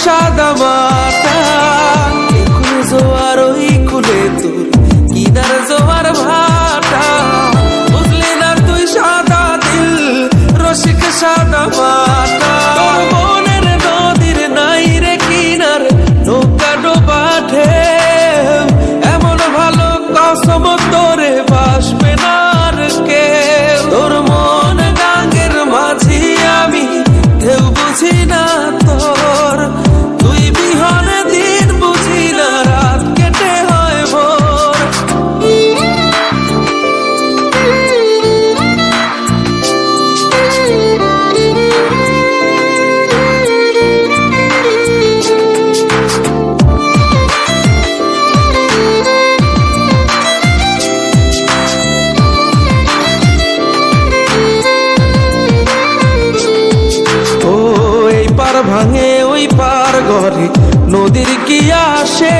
সাদা মাটা, একুল জোয়ার ওই কুলে তোর কিনার জোয়ার ভাটা, বুঝলি না তুই সাদা দিল রসিক সাদা মাটা। তোর মনের নদীর নাই রে কিনার নৌকা ডোবা ঢেউ, এমন ভালো কসম তোরে বাসবে না আর কেউ। তোর মন গাঙ্গের মাঝি আমি ঢেউ বুঝি না তোর, তুই বিহনে দিন বুঝি না রাত কেটে হয় ভোর। ভাঙে ওই পার ঘরে নদীর কি আসে,